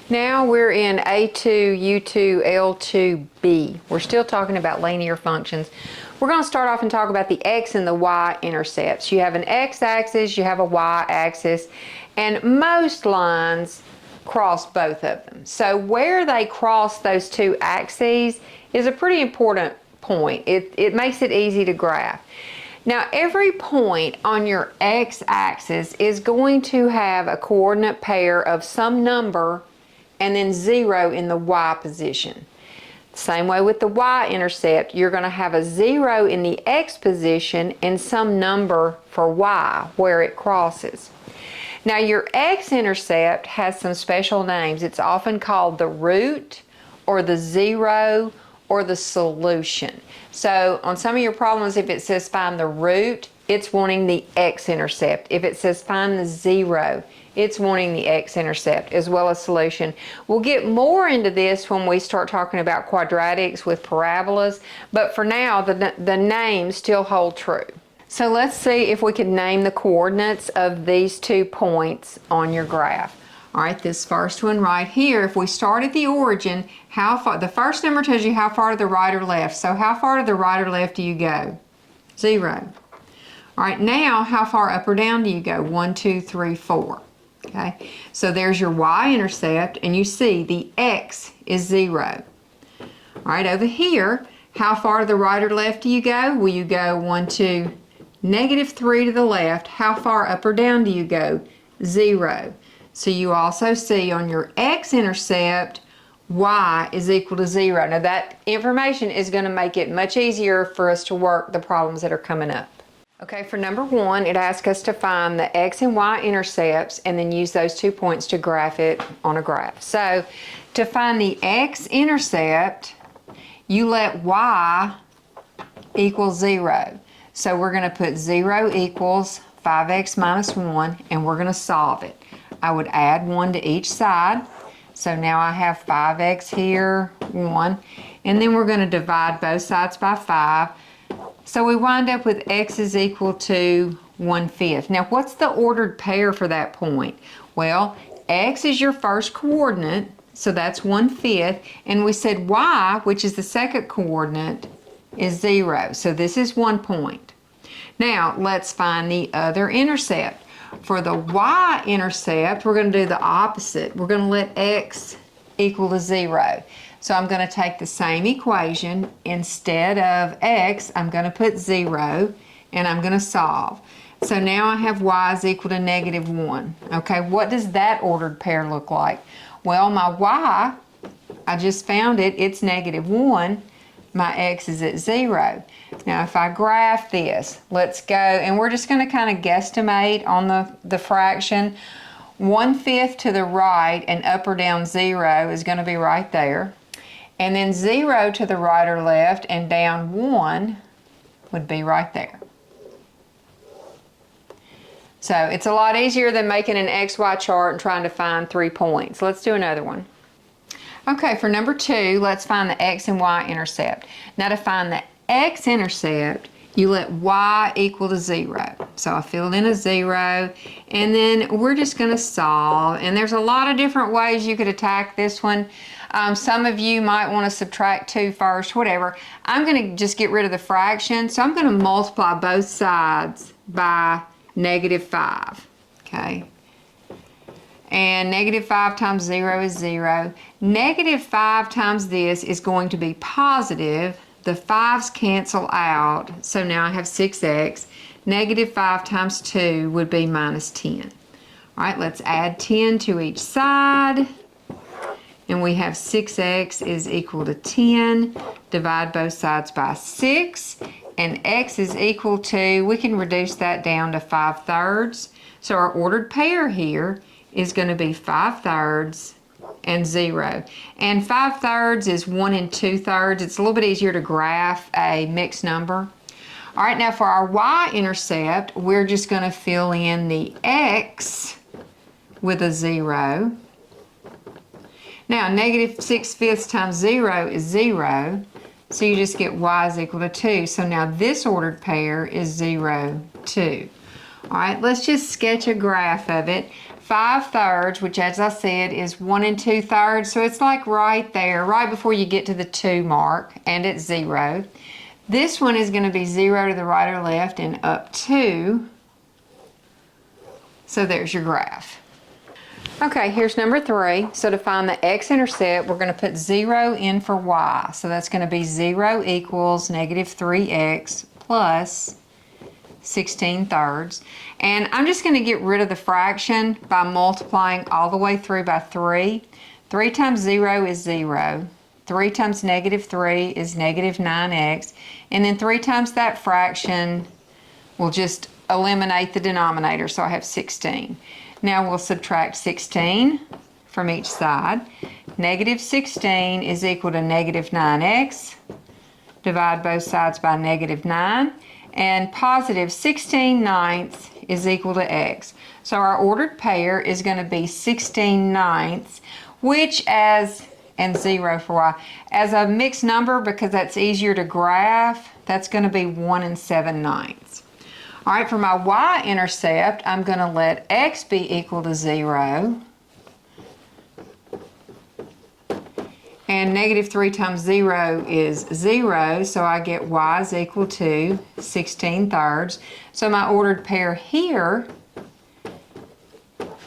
Now we're in A2U2L2b. We're still talking about linear functions. We're going to start off and talk about the x and the y-intercepts. You have an x-axis, you have a y-axis, and most lines cross both of them. So where they cross those two axes is a pretty important point. It makes it easy to graph. Now every point on your x-axis is going to have a coordinate pair of some number and then 0 in the y position. Same way with the y-intercept, you're going to have a 0 in the x position and some number for y where it crosses. Now your x-intercept has some special names. It's often called the root or the 0 or the solution. So on some of your problems, if it says find the root, it's wanting the x-intercept. If it says find the 0, it's wanting the x-intercept as well as solution. We'll get more into this when we start talking about quadratics with parabolas, but for now the names still hold true. So let's see if we can name the coordinates of these 2 points on your graph. All right, this first one right here, if we start at the origin, how far, the first number tells you how far to the right or left. So how far to the right or left do you go? 0. All right, now how far up or down do you go? 1, 2, 3, 4. Okay, so there's your y-intercept, and you see the x is 0. All right, over here, how far to the right or left do you go? Well, you go 1, 2, -3 to the left. How far up or down do you go? 0. So you also see on your x-intercept, y is equal to 0. Now that information is going to make it much easier for us to work the problems that are coming up. Okay, for number 1, it asks us to find the x and y intercepts and then use those 2 points to graph it on a graph. So to find the x-intercept, you let y equal 0. So we're going to put 0 equals 5x minus 1, and we're going to solve it. I would add 1 to each side. So now I have 5x here, 1, and then we're going to divide both sides by 5. So we wind up with x is equal to 1/5. Now what's the ordered pair for that point? Well, x is your first coordinate, so that's 1/5, and we said y, which is the second coordinate, is 0. So this is 1 point. Now let's find the other intercept. For the y-intercept, we're going to do the opposite. We're going to let x equal to 0. So I'm going to take the same equation. Instead of x, I'm going to put 0, and I'm going to solve. So now I have y is equal to -1. Okay, what does that ordered pair look like? Well, my y, I just found it, it's -1. My x is at 0. Now if I graph this, let's go, and we're just going to kind of guesstimate on the fraction. 1/5 to the right and up or down 0 is going to be right there. And then 0 to the right or left and down 1 would be right there. So it's a lot easier than making an XY chart and trying to find 3 points. Let's do another one. Okay, for number 2, let's find the x and y intercept. Now to find the x-intercept, you let y equal to 0. So I filled in a 0, and then we're just going to solve. And there's a lot of different ways you could attack this one. Some of you might want to subtract 2 first, whatever. I'm going to just get rid of the fraction, so I'm going to multiply both sides by -5. Okay. And -5 times 0 is 0. -5 times this is going to be positive. The 5's cancel out, so now I have 6x. -5 times 2 would be -10. All right, let's add 10 to each side. And we have 6x is equal to 10. Divide both sides by 6. And x is equal to, we can reduce that down to 5/3. So our ordered pair here is going to be 5/3 and 0. And 5/3 is 1 2/3. It's a little bit easier to graph a mixed number. All right, now for our y-intercept, we're just going to fill in the x with a 0. Now, -6/5 times 0 is 0, so you just get y is equal to 2. So now this ordered pair is 0, 2. All right, let's just sketch a graph of it. 5/3, which as I said is 1 2/3, so it's like right there, right before you get to the 2 mark, and it's 0. This one is going to be 0 to the right or left and up 2. So there's your graph. Okay, here's number 3. So to find the x-intercept, we're going to put 0 in for y. So that's going to be 0 equals negative 3x plus 16/3. And I'm just going to get rid of the fraction by multiplying all the way through by 3. 3 times 0 is 0. 3 times negative 3 is negative 9x. And then 3 times that fraction will just eliminate the denominator, so I have 16. Now we'll subtract 16 from each side. Negative 16 is equal to negative 9x. Divide both sides by negative 9. And positive 16/9 is equal to x. So our ordered pair is going to be 16/9, which and 0 for y. As a mixed number, because that's easier to graph, that's going to be 1 7/9. All right, for my y-intercept, I'm going to let x be equal to 0. And negative 3 times 0 is 0, so I get y is equal to 16/3. So my ordered pair here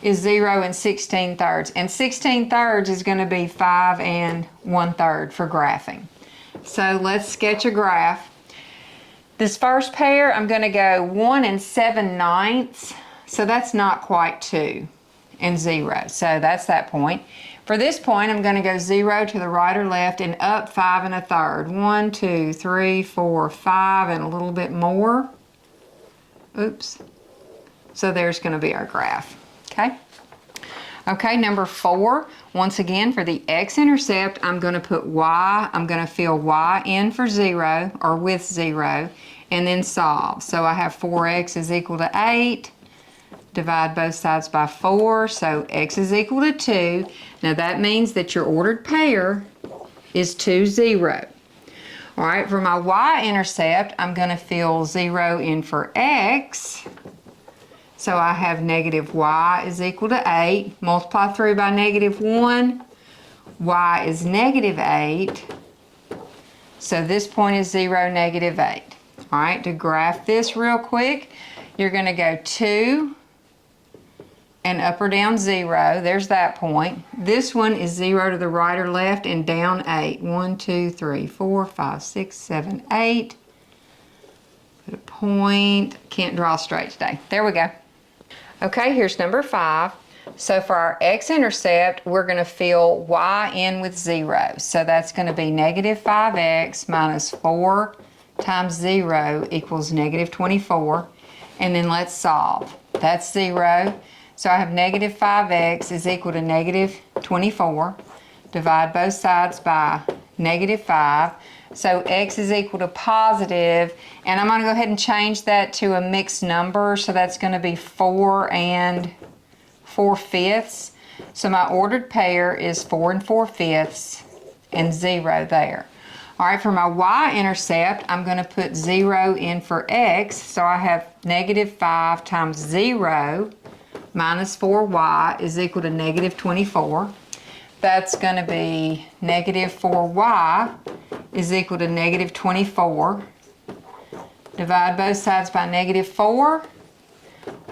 is 0 and 16/3. And 16/3 is going to be 5 1/3 for graphing. So let's sketch a graph. This first pair, I'm going to go 1 7/9. So that's not quite 2 and 0. So that's that point. For this point, I'm going to go 0 to the right or left and up 5 1/3. 1, 2, 3, 4, 5, and a little bit more. Oops. So there's going to be our graph. Okay? Okay, number 4. Once again, for the x-intercept, I'm going to put y. I'm going to fill y in for 0, or with 0, and then solve. So I have 4x is equal to 8. Divide both sides by 4, so x is equal to 2. Now that means that your ordered pair is 2, 0. All right, for my y-intercept, I'm going to fill 0 in for x. So I have negative y is equal to 8. Multiply through by negative 1. Y is negative 8. So this point is 0, negative 8. All right, to graph this real quick, you're going to go 2 and up or down 0. There's that point. This one is 0 to the right or left and down 8. 1, 2, 3, 4, 5, 6, 7, 8. Put a point. Can't draw straight today. There we go. Okay, here's number 5. So for our x-intercept, we're going to fill y in with 0. So that's going to be negative 5x minus 4 times 0 equals negative 24. And then let's solve. That's 0. So I have negative 5x is equal to negative 24. Divide both sides by negative 5. So x is equal to positive, and I'm going to go ahead and change that to a mixed number. So that's going to be 4 4/5. So my ordered pair is 4 4/5 and 0 there. All right, for my y-intercept, I'm going to put 0 in for x. So I have negative 5 times 0 minus 4y is equal to negative 24. That's going to be negative 4y is equal to negative 24. Divide both sides by negative 4.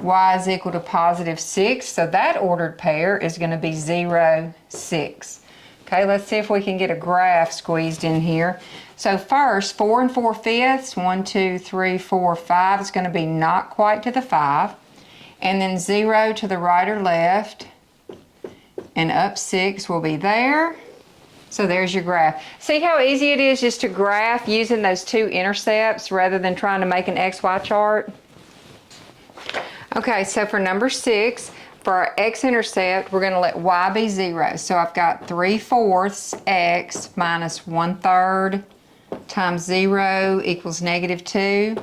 Y is equal to positive 6. So that ordered pair is going to be 0, 6. Okay, let's see if we can get a graph squeezed in here. So first, 4 4/5, 1, 2, 3, 4, 5 is going to be not quite to the 5. And then 0 to the right or left and up 6 will be there. So there's your graph. See how easy it is just to graph using those two intercepts rather than trying to make an XY chart? Okay, so for number 6, for our x-intercept, we're going to let y be 0. So I've got 3/4 x minus 1/3 times 0 equals negative 2.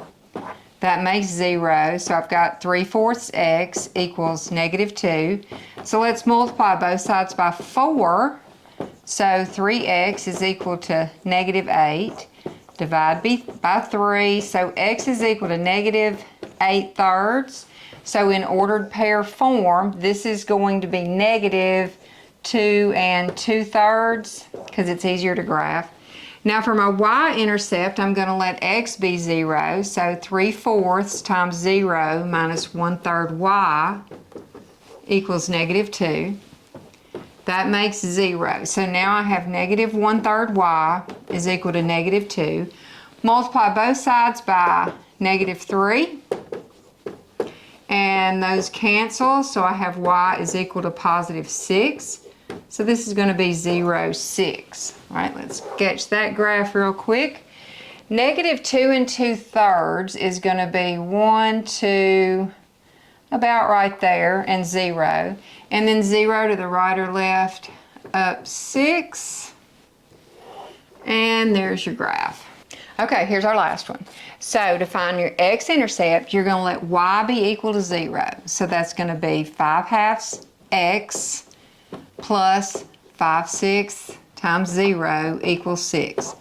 That makes 0. So I've got 3/4 x equals negative 2. So let's multiply both sides by 4. So 3x is equal to negative 8. Divide by 3. So x is equal to negative 8/3. So in ordered pair form, this is going to be negative 2 2/3 because it's easier to graph. Now for my y-intercept, I'm going to let x be 0. So 3/4 times 0 minus 1/3 y equals negative 2. That makes 0. So now I have negative 1/3 y is equal to negative 2. Multiply both sides by negative 3. And those cancel, so I have y is equal to positive 6. So this is going to be 0, 6. All right, let's sketch that graph real quick. Negative 2 2/3 is going to be 1, 2, about right there, and 0. And then 0 to the right or left, up 6. And there's your graph. Okay, here's our last one. So to find your x-intercept, you're going to let y be equal to 0. So that's going to be 5/2 x plus 5/6 times 0 equals 6.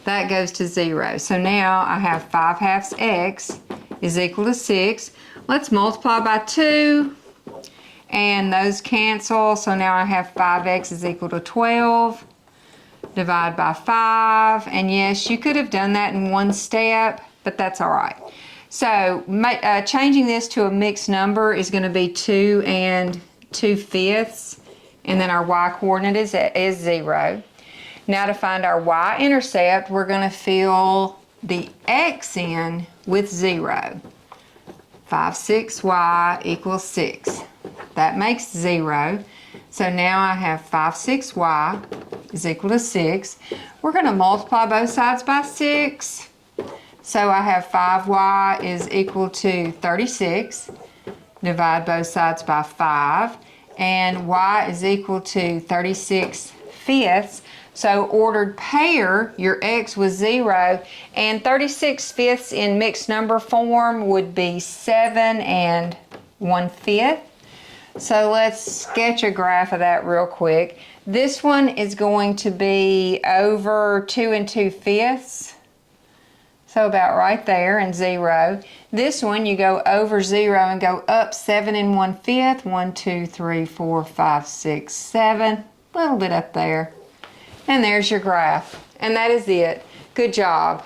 That goes to 0. So now I have 5/2 x is equal to 6. Let's multiply by 2, and those cancel. So now I have 5x is equal to 12. Divide by 5, and yes, you could have done that in one step, but that's all right. So changing this to a mixed number is going to be 2 2/5, and then our y-coordinate is 0. Now to find our y-intercept, we're going to fill the x in with 0. 5/6y equals 6. That makes 0. So now I have 5/6y is equal to 6. We're going to multiply both sides by 6. So I have 5y is equal to 36. Divide both sides by 5. And y is equal to 36/5. So ordered pair, your x was 0. And 36/5 in mixed number form would be 7 1/5. So let's sketch a graph of that real quick. This one is going to be over 2 2/5. So about right there, and 0. This one, you go over 0 and go up 7 1/5. 1, 2, 3, 4, 5, 6, 7. A little bit up there. And there's your graph. And that is it. Good job.